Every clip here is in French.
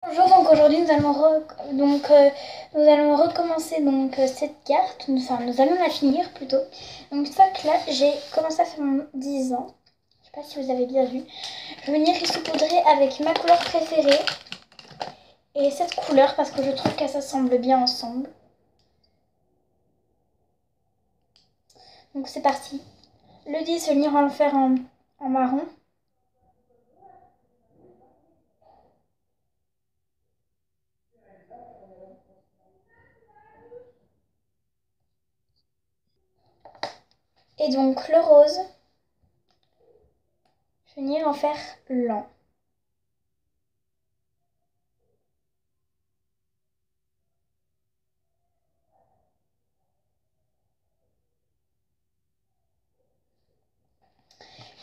Bonjour, donc aujourd'hui nous allons recommencer cette carte, nous allons la finir plutôt. Donc une fois que là j'ai commencé à faire mon 10 ans, je sais pas si vous avez bien vu, je vais venir y saupoudrer avec ma couleur préférée et cette couleur parce que je trouve qu'elles s'assemblent bien ensemble. Donc c'est parti. Le 10, je vais venir en le faire en marron. Et donc le rose, je vais venir en faire lent.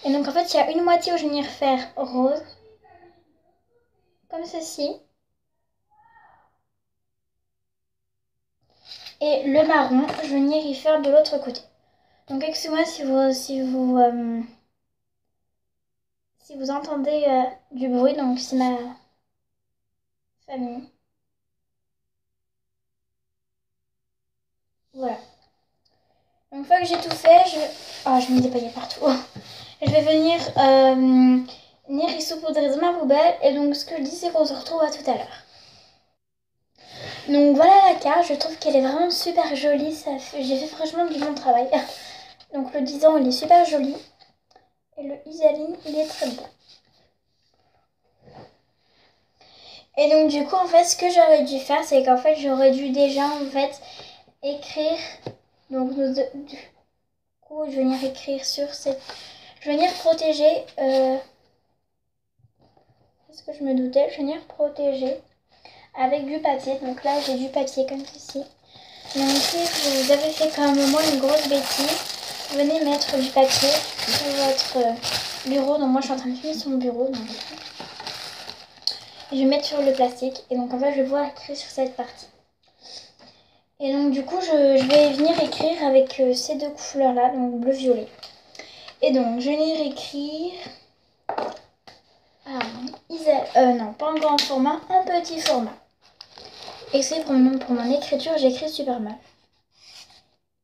Et donc en fait il y a une moitié où je vais venir faire rose, comme ceci. Et le marron, je vais venir y faire de l'autre côté. Donc excusez-moi si vous entendez du bruit, donc c'est ma famille. Voilà. Une fois que j'ai tout fait, je mets des paillettes partout. Je vais venir y saupoudrer dans ma poubelle. Et donc ce que je dis, c'est qu'on se retrouve à tout à l'heure. Donc voilà la carte, je trouve qu'elle est vraiment super jolie. J'ai fait franchement du bon travail. Donc le 10 ans, il est super joli. Et le Isaline, il est très beau. Et donc du coup en fait ce que j'aurais dû faire, c'est qu'en fait j'aurais dû déjà en fait écrire. Donc du coup je vais venir écrire sur cette. Je vais venir protéger. Est-ce que je me doutais? Je vais venir protéger avec du papier. Donc là j'ai du papier comme ceci. Donc si vous avez fait comme moi une grosse bêtise, venez mettre du papier sur votre bureau. Donc moi je suis en train de filmer sur mon bureau. Donc je vais mettre sur le plastique. Et donc en fait je vais pouvoir écrire sur cette partie. Et donc du coup je vais venir écrire avec ces deux couleurs là, donc bleu-violet. Et donc je vais venir écrire. Non, pas en grand format, en petit format. Et c'est pour mon écriture, j'écris super mal.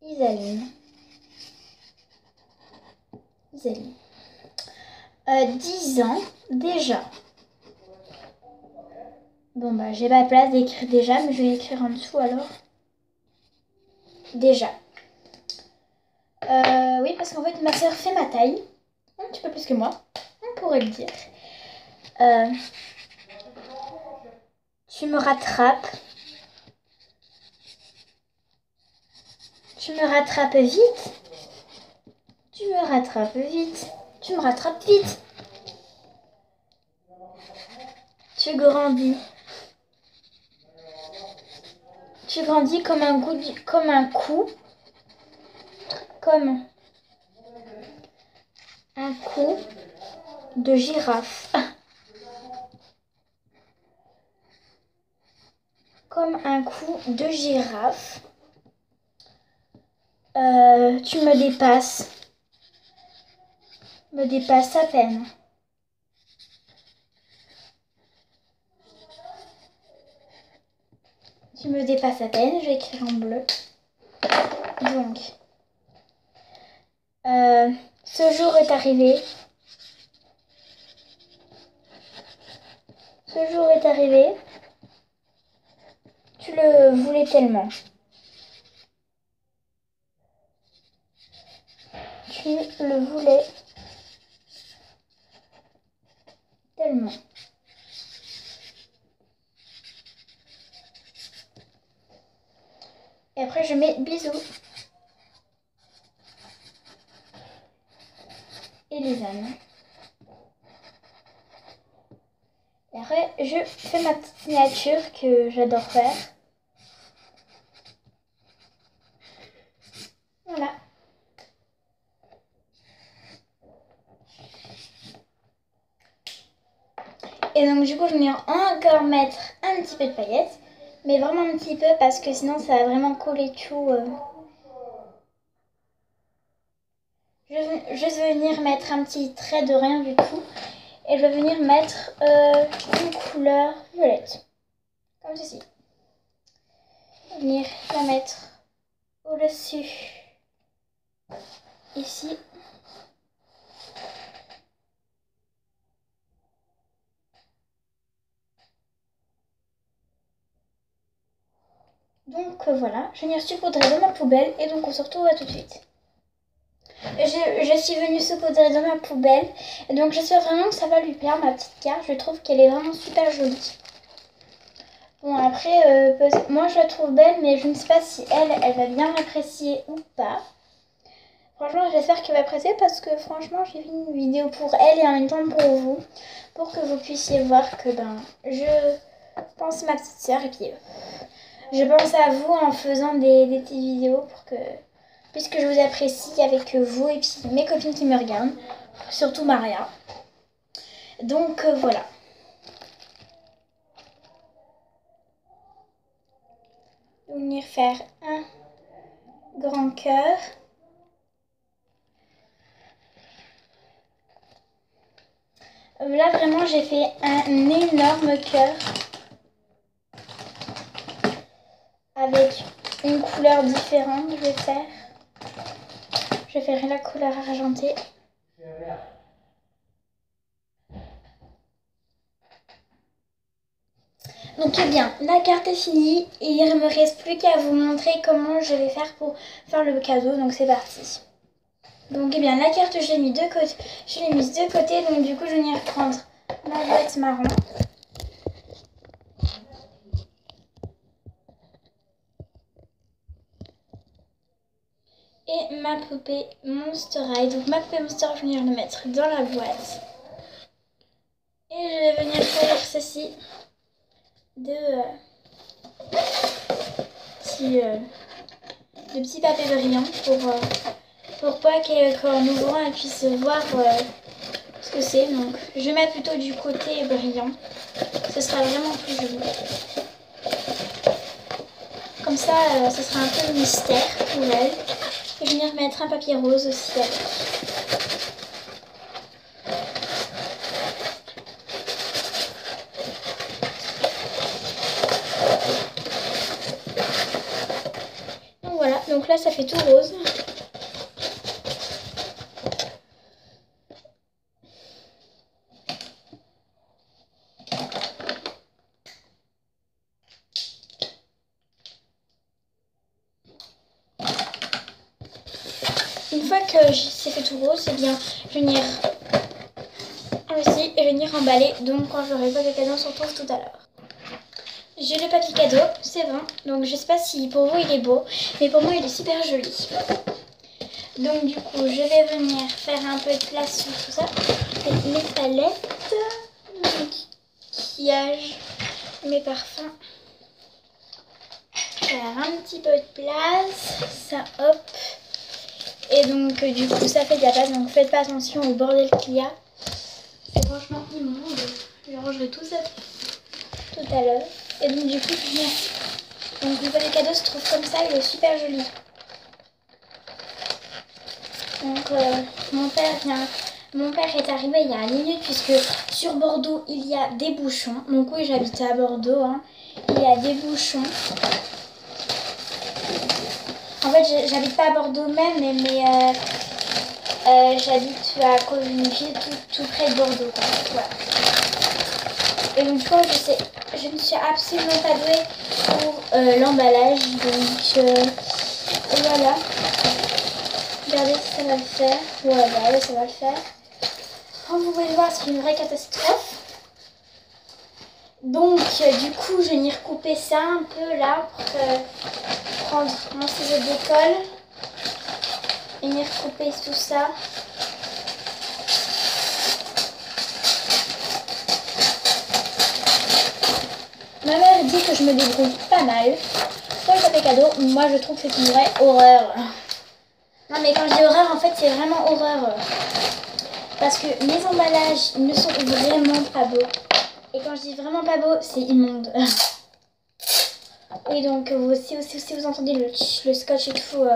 Isaline. 10 ans déjà. Bon bah j'ai pas la place d'écrire déjà, mais je vais écrire en dessous alors. Déjà. Oui, parce qu'en fait ma soeur fait ma taille. Un petit peu plus que moi, on pourrait le dire. Tu me rattrapes. Tu me rattrapes vite. Tu me rattrapes vite. Tu me rattrapes vite. Tu grandis. Tu grandis comme un coup de girafe. Comme un coup de girafe. Tu me dépasses. Me dépasse à peine. Tu me dépasses à peine. Je vais écrire en bleu. Donc, ce jour est arrivé. Ce jour est arrivé. Tu le voulais tellement. Tu le voulais tellement. Et après, je mets bisous. Et les ânes. Et après, je fais ma petite signature que j'adore faire. Voilà. Et donc du coup, je vais venir encore mettre un petit peu de paillettes. Mais vraiment un petit peu parce que sinon ça va vraiment coller tout. Je vais venir mettre un petit trait de rien du tout. Et je vais venir mettre une couleur violette. Comme ceci. Je vais venir la mettre au-dessus. Ici. Donc voilà, je vais venir saupoudrer dans ma poubelle et donc on se retrouve tout de suite. Je suis venue saupoudrer dans ma poubelle et donc j'espère vraiment que ça va lui plaire ma petite carte. Je trouve qu'elle est vraiment super jolie. Bon après, moi je la trouve belle mais je ne sais pas si elle va bien l'apprécier ou pas. Franchement j'espère qu'elle va apprécier parce que franchement j'ai fait une vidéo pour elle et en même temps pour vous. Pour que vous puissiez voir que je pense à ma petite soeur et puis je pense à vous en faisant des petites vidéos pour que, puisque je vous apprécie avec vous et puis mes copines qui me regardent, surtout Maria. Donc voilà. Je vais venir faire un grand cœur. Là vraiment j'ai fait un énorme cœur avec une couleur différente. Je vais faire la couleur argentée. Donc eh bien, la carte est finie et il ne me reste plus qu'à vous montrer comment je vais faire pour faire le cadeau. Donc c'est parti. Donc eh bien, la carte je l'ai mise de côté. Je l'ai mise de côté, donc du coup je vais venir prendre ma boîte marron. Et ma poupée Monster High. Donc ma poupée Monster, je vais venir le mettre dans la boîte. Et je vais venir faire ceci de petits papiers brillants pour pas qu'en ouvrant elle puisse voir ce que c'est. Donc je vais mettre plutôt du côté brillant. Ce sera vraiment plus joli. Comme ça, ce sera un peu le mystère pour elle. Et je vais venir mettre un papier rose aussi avec. Donc voilà, donc là ça fait tout rose. Une fois que c'est fait tout rose, eh bien, je vais venir aussi et je vais venir emballer. Donc quand j'aurai pas de cadeau, on se retrouve tout à l'heure. J'ai le papier cadeau, c'est bon. Donc je sais pas si pour vous il est beau, mais pour moi il est super joli. Donc du coup, je vais venir faire un peu de place sur tout ça. Avec mes palettes, mes maquillages, mes parfums. Faire un petit peu de place, ça hop. Et donc du coup ça fait de la place, donc faites pas attention au bordel qu'il y a. C'est franchement immonde. Je rangerai tout ça tout à l'heure. Et donc du coup je viens. Donc le papier cadeau se trouve comme ça, il est super joli. Donc mon père est arrivé il y a 1 minute puisque sur Bordeaux il y a des bouchons. Donc oui, j'habite à Bordeaux, hein. Il y a des bouchons. En fait, j'habite pas à Bordeaux même, mais j'habite à une ville tout près de Bordeaux, quoi. Voilà. Et donc, du coup, je ne suis absolument pas douée pour l'emballage. Donc, voilà. Regardez si ça va le faire. Voilà, ça va le faire. Comme vous pouvez le voir, c'est une vraie catastrophe. Donc, du coup, je vais venir couper ça un peu là pour prendre mon ciseau de colle et venir couper tout ça. Ma mère dit que je me débrouille pas mal pour le papier cadeau. Moi, je trouve que c'est une vraie horreur. Non, mais quand je dis horreur, en fait, c'est vraiment horreur. Parce que les emballages ne sont vraiment pas beaux. Et quand je dis vraiment pas beau, c'est immonde. Et donc, si vous entendez le scotch et tout,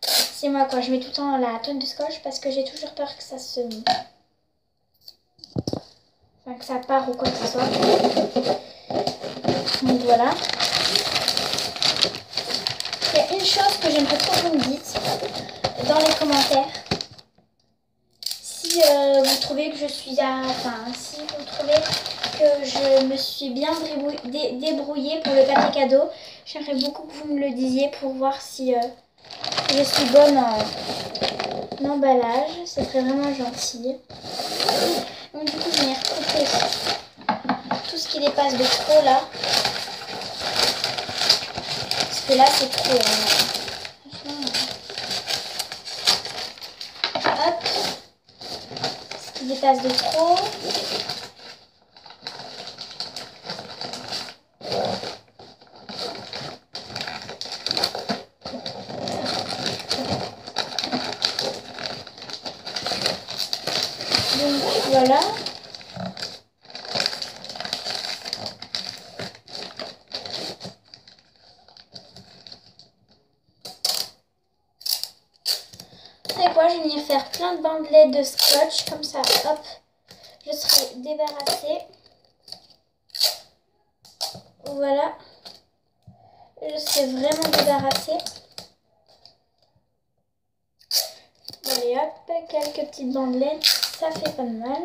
c'est moi quoi. Je mets tout le temps la tonne de scotch parce que j'ai toujours peur que ça se... enfin, que ça part ou quoi que ce soit. Donc voilà. Il y a une chose que j'aimerais trop que vous me dites dans les commentaires. Si vous trouvez que je suis si vous trouvez que je me suis bien débrouillée pour le papier cadeau, j'aimerais beaucoup que vous me le disiez pour voir si je suis bonne en emballage. Ce serait vraiment gentil. Donc du coup, je vais recouper tout ce qui dépasse de trop là. Parce que là, c'est trop. Hop. Ce qui dépasse de trop. Donc voilà. Et quoi, je vais venir faire plein de bandelettes de scotch, comme ça, hop, je serai débarrassée. Voilà, je serai vraiment débarrassée. Allez hop, quelques petites bandelettes, ça fait pas de mal.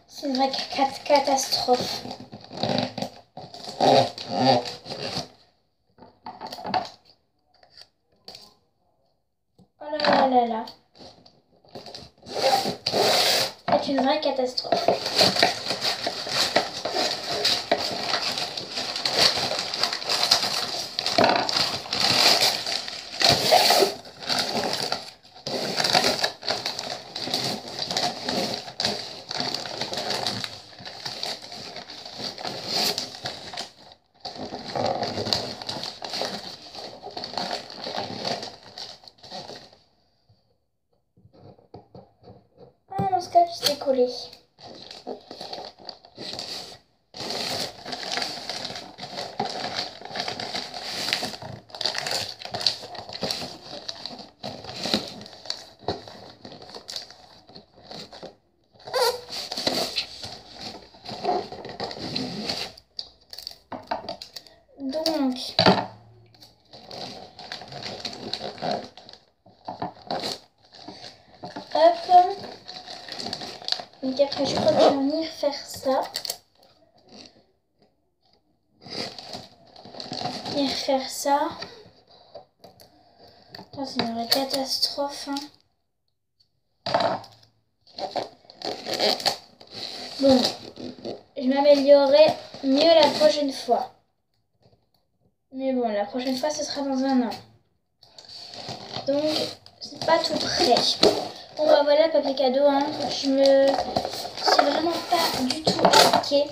C'est une vraie catastrophe. Oh là là là là. C'est une vraie catastrophe. Ah, mon scotch s'est collé. Donc, hop. Donc après, je crois que je vais venir faire ça. Venir faire ça. C'est une vraie catastrophe. Hein. Bon, je m'améliorerai mieux la prochaine fois. Mais bon, la prochaine fois, ce sera dans un an. Donc, c'est pas tout prêt. Bon, bah voilà, le papier cadeau. Hein. Je suis vraiment pas du tout appliquée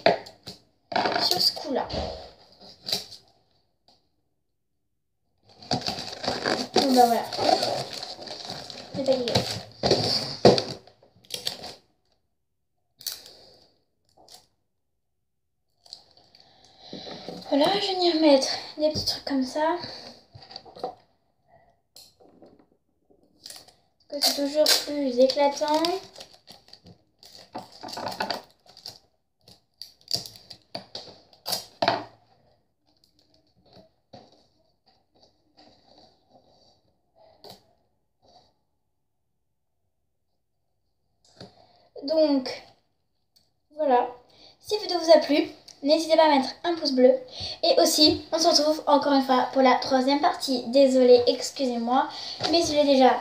sur ce coup-là. Bon, bah voilà. Le papier cadeau. Voilà, je vais venir mettre des petits trucs comme ça. Parce que c'est toujours plus éclatant. Donc, voilà. Si la vidéo vous a plu, n'hésitez pas à mettre un pouce bleu. Et aussi, on se retrouve encore une fois pour la troisième partie. Désolée, excusez-moi. Mais il est déjà...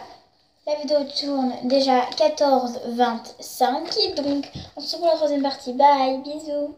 La vidéo tourne déjà 14h25. Donc, on se retrouve pour la troisième partie. Bye, bisous.